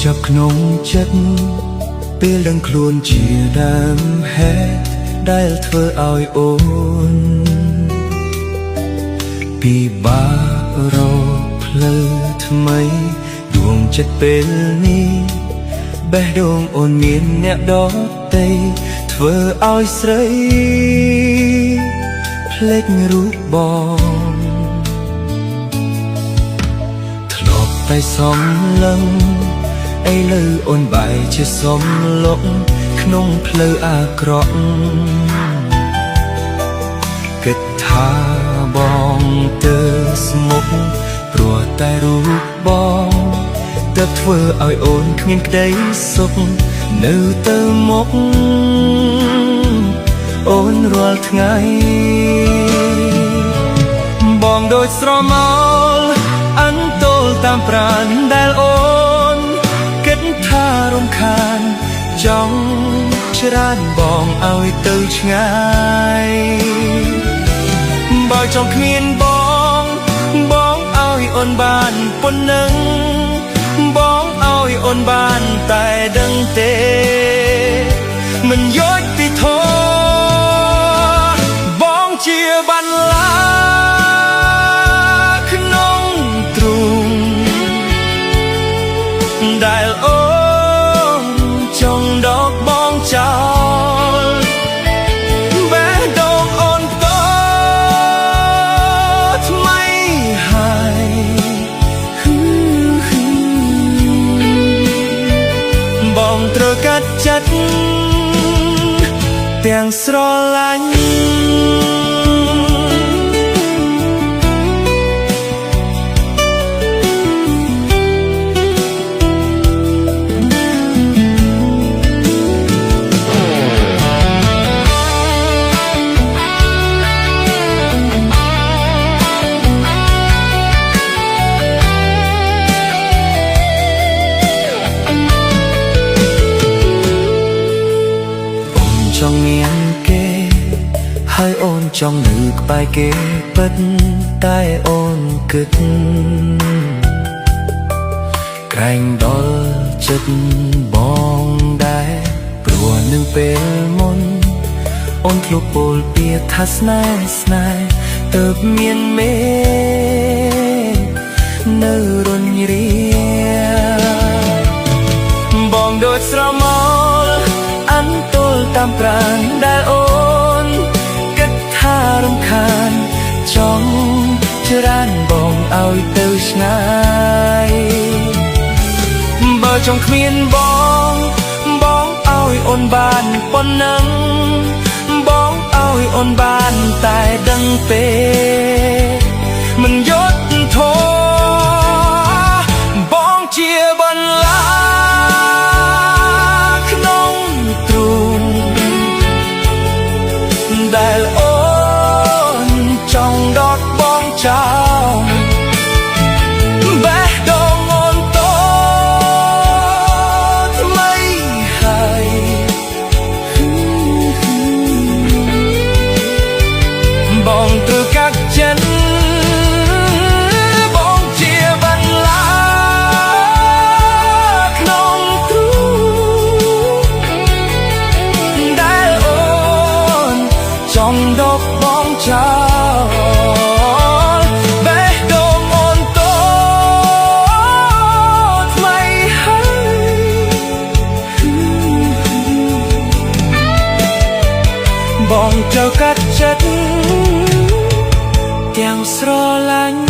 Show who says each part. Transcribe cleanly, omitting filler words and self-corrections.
Speaker 1: ចាប់ក្នុងចិត្តពេលដឹងខ្លួនជាដើមហេតុដែលធ្វើឲ្យអូនពិបាករកផ្លូវថ្មីដួងចិត្តពេលនេះបេះដូងអូនមានអ្នកដទៃធ្វើឲ្យស្រីភ្លេចរូបបងធ្លាប់តែសំឡឹងឥឡូវអូនបែរជាសំឡុកក្នុងផ្លូវអាក្រក់គិតថាបងទៅស្មុគព្រោះតែរូបបងទើបធ្វើឲ្យអូនគ្មានក្តីសុខនៅទៅមុខអូនរាល់ថ្ងៃបងដូចស្រមោលអន្ទោលតាមប្រាណដែលអូនគិតថារំខានចង់ច្រានបងឲ្យទៅឆ្ងាយបើចង់គ្មានបងបងឲ្យអូនបានប៉ុណ្ណឹងបងឲ្យអូនបានតែដឹងទេមិនយកពីធោបងជាបន្លាក្នុងទ្រូងដែលអូនចង់ដកបងចោលបេះដូងអូនតថ្មីហើយបងត្រូវកាត់ចិត្តទាំងស្រឡាញ់ចង់មានគេហើយអូនចង់នៅក្បែរគេពិតតែអូនគិតក្រែងដល់ចិត្តបងដែរព្រោះនឹងពេលមុនអូនធ្លាប់ពោលពាក្យថាស្នេហ៍ស្នេហ៍ទើបមានមេនៅរុញរាបងដូចស្រមោលអន្ទោលតាមប្រាណដែលអូនគិតថារំខានចង់ច្រានបងឲ្យទៅឆ្ងាយបើចង់គ្មានបងបងឲ្យអូនបានប៉ុណ្ណឹងបងឲ្យអូនបានតែដឹងទេមិនយុត្តិធម៌បងជាបន្លាក្នុងទ្រូងដែលអូនចង់ដកបងចោលបេះដូងអូនតថ្មីហើយបងត្រូវកាត់ចិត្តបងជាបន្លាក្នុងទ្រូងដែលអូនចង់ដកបងចោលបេះដូងអូនតថ្មីហើយបងត្រូវកាត់ចិត្តទាំងស្រឡាញ់